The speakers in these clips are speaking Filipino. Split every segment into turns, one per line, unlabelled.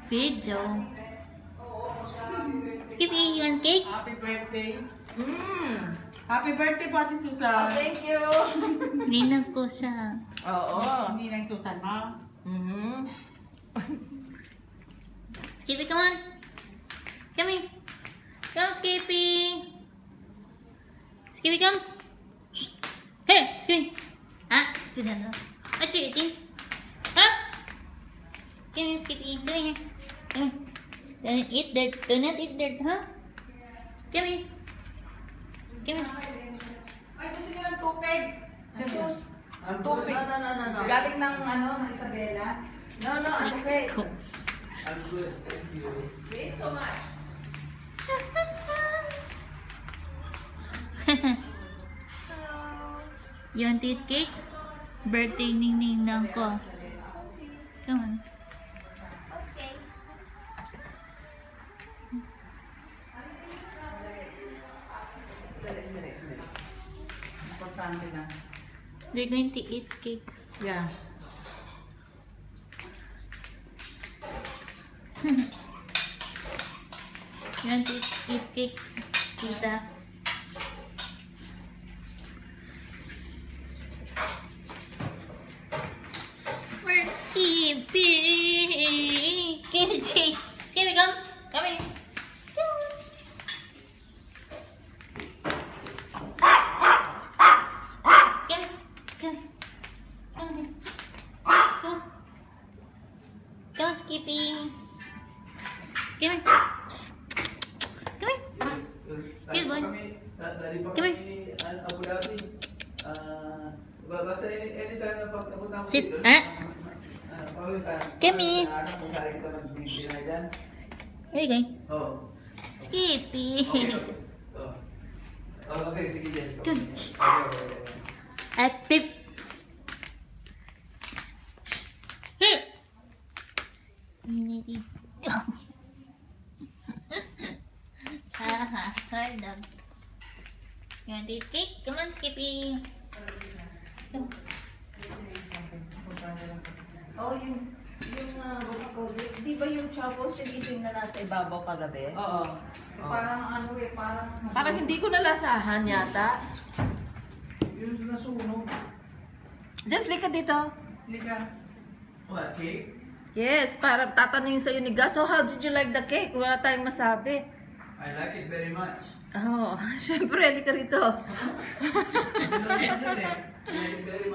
video. Skippy, you want cake?
Happy birthday. Happy birthday po, Ate Susan.
Thank you.
Ninag ko siya.
Oo.
Hindi lang Susan, ma.
Skippy, come on. Come here. Come, Skippy. Skippy, come. Hey, Skippy. Ah, good enough. What you eating? Huh? Come here, Skippy. Come here. Come here. Don't eat dirt. Do not eat dirt, huh? Come here. Come here.
Ay, gusto niyo ng tupig. Jesus. Tupig.
No.
Galing ng ng Isabela.
No, I'm okay.
Cool.
I'm good, thank you.
Thanks so much.
You want to eat cake? Birthday ning ninang ko. Come on.
Importante lang.
We're going to eat cake.
Yeah.
You want to eat cake, tita? Where's Skippy? Skippy, Skippy, come. Come here. Come. Come. Come here. Come. Come, Skippy. Come here. Come here. Good boy.
Tadi pa
Come
kami Abu Dhabi. Basta anytime na pagpunta ko
Sit.
dito.
Come here.
Kung saan kita mag-binay dyan.
Where are you going?
Oo.
Skippy.
Okay. Okay, sige dyan.
Good.
Okay.
Active. Initi. Haha, hard dog. You want to eat cake? Come on, Skippy. Come.
Oh, what do you call it? Di ba yung chocolate yung eating na nasa ibabaw kagabi?
Oo.
Parang
Parang
hindi ko nalasahan yata.
Yung nasunog.
Just lika dito.
Lika.
What, cake?
Yes, para tatanungin sa'yo ni Gus, so how did you like the cake? Wala tayong masabi.
I like it very much.
Oh, syempre, lika rito.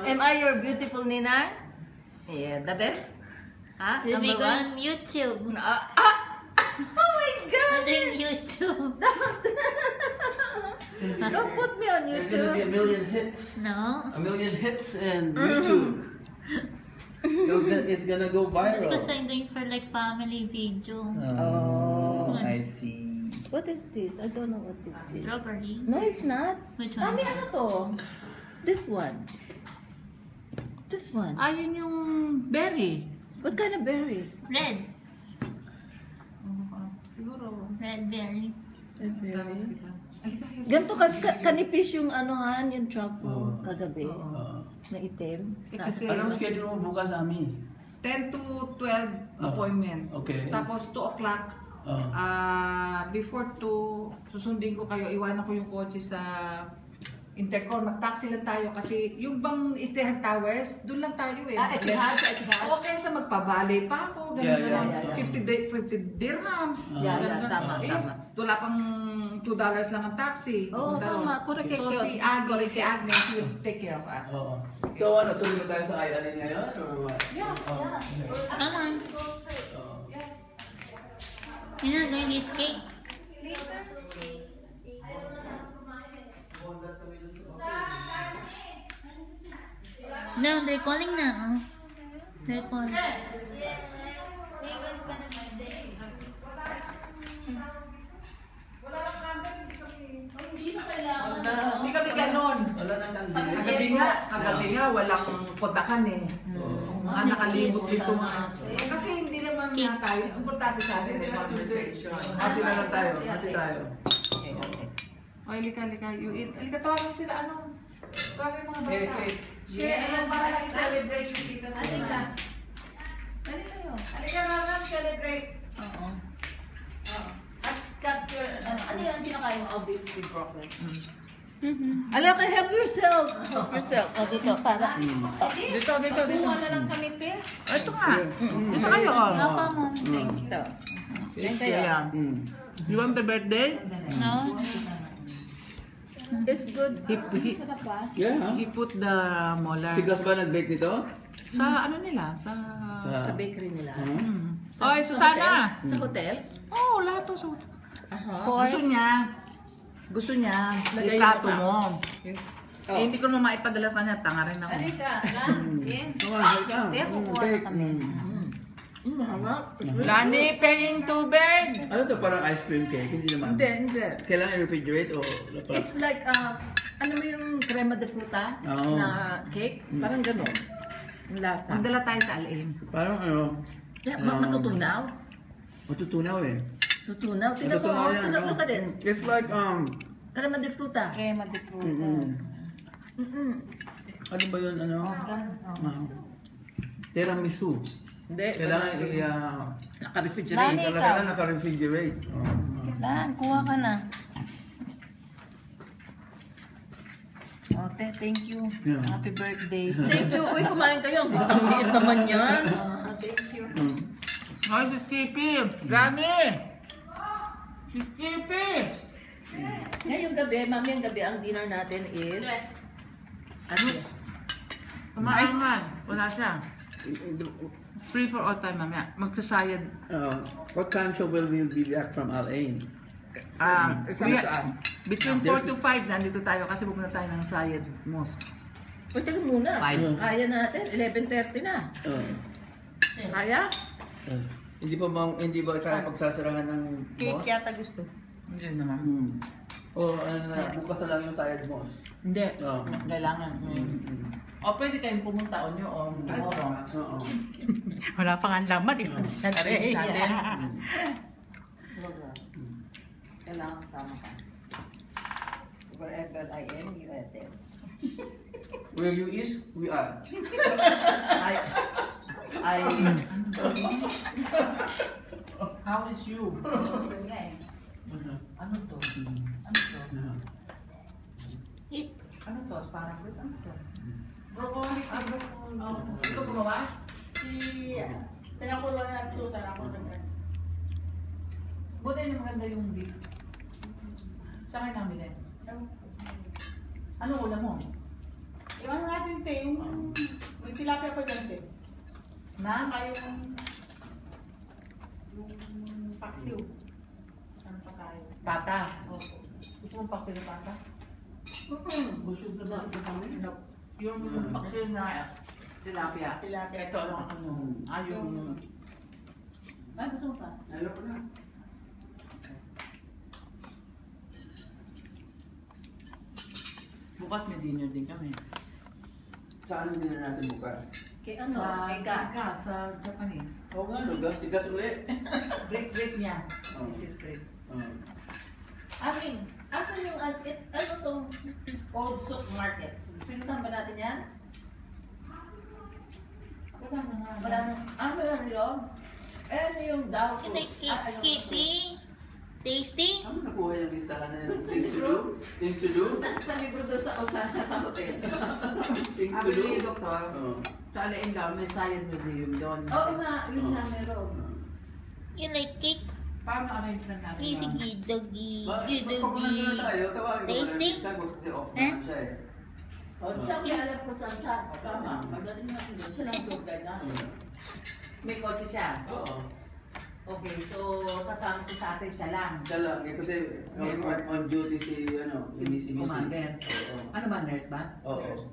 Am I your beautiful Nina? Yeah, the best? Ha?
We'll be
Number
going
one?
on YouTube.
Oh my God!
We're doing YouTube.
Don't put me on
There's gonna be a
YouTube.
million hits.
No.
A million hits in YouTube. It's gonna go
It's
viral.
because I'm doing for like family video.
Oh.
I see.
What is this? I don't know what this is.
Strawberries.
No, it's not.
Which one?
Mami, ano to? This one. This one.
Ayun yung berry.
What kind of berry?
Red.
Siguro.
Red berry.
Red berry.
Alika.
Ganto kanipis yung anuhan, yung truffle kagabi. Na itim.
Kasi
Anong schedule mo bukas, Ami?
10 to 12 appointment.
Okay.
Tapos 2 o'clock. Before 2, susundin ko kayo, iwanan ko yung kotse sa Intercom. Mag-taxi lang tayo kasi yung bang Etihad Towers, doon lang tayo eh.
Etihad, sa Etihad.
Okay, sa magpabali pa ako, ganun
Yeah,
lang.
yeah.
50 dirhams.
Yeah,
ganun,
tama,
ganun.
tama.
Wala pang $2 lang ang taxi.
Oo,
Punta ron.
tama. Correct.
So si Agnes will take care of us.
Oo. So ano, tuloy na tayo sa island ngayon? Or what?
Yeah,
Come on. You're not going to eat cake? No, they're calling now. They're calling.
Hindi kami ganon.
Wala nang kandila.
Kagabi nga, walang podakan eh. Mga nakalibot dito nga. Kasi hindi naman nga tayo. Importante sa atin yung conversation.
Hati na lang tayo. Hati tayo.
O, halika. You eat. Halika, tawagin sila ano. Tawagin mga bata.
Cake.
Share, para i-celebrate yung kita sa
Halika.
Halika, Mama, celebrate.
I'll be broken.
Mhm.
Ala ka, help yourself. Help yourself. O, dito, para.
Dito.
Kuha na lang kami, te.
Ito nga. Dito kayo.
Welcome, Mom.
Ito. Yan kayo.
Ayan. You want the birthday?
No?
It's good.
Sarap ba?
Yeah.
He put the molar.
Si Gus ba nag-bake nito?
Sa ano nila? Sa...
Sa bakery nila.
Oy, Susana!
Sa hotel?
Oo, lahat to. Gusto niya,
Lagay
iplato
mo pa.
mo. Eh, hindi ko naman maipadala sa kanya, tanga rin ako.
Alika, Ken. Kaya kukuha na kami.
Lani, paying tubig!
Ano to, parang ice cream cake? Hindi naman.
Hindi.
Kailangan i-refrigerate o...
It's like, ano mo yung crema de fruta
Oo.
na cake? Parang gano'n. Yung lasa.
Magdala tayo sa Alain.
Parang ano...
Matutunaw?
Matutunaw eh.
Tutunaw. Tingnan mo,
Matutunaw yan.
tingnan mo ka din.
It's like,
Crema de fruta.
Crema de fruta.
ano ba yun, ano? Tiramisu.
Hindi.
Kailangan
Naka-refrigerate.
kailangan naka-refrigerate.
Lan, kuha ka na. Ote, thank you.
Yeah.
Happy birthday.
Thank you. Uy, kumain kayo. Ang liit naman yan. Thank you.
Oy, si Skippy! Lani! Si Skippy!
Ngayong gabi, mamayang gabi, ang dinner natin is... Ano?
Kumain man. Wala siya. Free for all time, mamaya. Magsasayad.
What time show will we be back from Alain?
Between 4 to 5, nandito tayo kasi pupunta tayo ng Sayed Mosque.
Uy, taga muna.
Five.
Kaya natin. 11:30 na. Kaya?
Hindi ba kaya pagsasarahan ng boss?
yata gusto.
Hindi naman.
O ano na, bukas na lang yung sayad boss.
Hindi.
Oo.
Kailangan. O pwede kayong pumunta on your own tomorrow.
Oo.
Wala pang ang laman.
Arrange natin.
Huwag lang. Kailangan kasama ka. Wherever I am, you are there.
Where you is, we are.
How is you? Ano to? Ano to? Ano to? Parang ano to? Broccoli. Ito gumawa?
Pinakulo na at Susan ako ng
Buti na maganda yung beef. Saan kayo namili? Ano ulam mo?
Yung ano natin, te, yung may tilapia pa dyan, te.
Na?
Saka yung paksiw. Ano pa tayo?
Pata. Gusto mong paksil na pata? Busog na kami. Yung paksil na tilapia.
Tilapia.
Ito ano? Yung...
Ay, gusto mo pa?
Ano ko na?
Bukas may dinner din kami.
Saan din na natin bukas?
Kay ano? Kay gas.
Sa Japanese.
Oo nga, no, gas. Tigas ulit.
Break niya.
Oh.
This is great.
Amin, asan yung ano tong old souk market? Pinuntahan ba natin yan?
Wala na nga.
Wala nang, ano yun? Ano yung daw?
Can I keep skipping? Tasty?
Ano nakuha yung listahan na yun?
Sa
Things to do?
libro?
Things to do?
Sa libro doon sa Osaka sa hotel.
Things to
Sabi
do?
ni Doktor,
Oo.
sa Alain daw, may Science Museum doon.
Oo nga, yun nga meron.
You like cake?
Paano arrangement natin
Please,
yun?
sige, doggy.
Magpakulan na tayo. Tawagin ko na
Tasty?
minsan kung kasi off
Eh?
naman siya eh.
O, siya ang alam kung saan. O, tama. Pagdating natin doon, siya lang tour guide natin.
May kotse siya.
Oo.
Okay, so sasama siya sa atin siya lang.
Siya lang. Eh, kasi on duty si, ano, si Missy.
Commander.
Oo.
Ano ba, nurse ba?
Oo.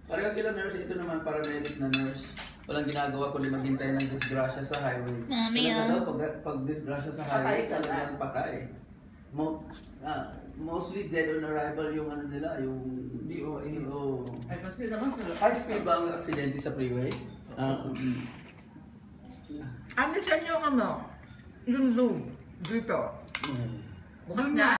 Pareho sila nurse. Ito naman paramedic na nurse. Walang ginagawa kundi maghintay ng disgrasya sa highway.
Mami,
Talaga daw, pag disgrasya sa highway,
Patay ka
talagang patay. Mostly dead on arrival yung ano nila, yung DOA.
Ay, kasi naman sa...
High speed ba ang aksidente sa freeway?
Ano sa inyo ano? Yung Louvre. Dito. Bukas na?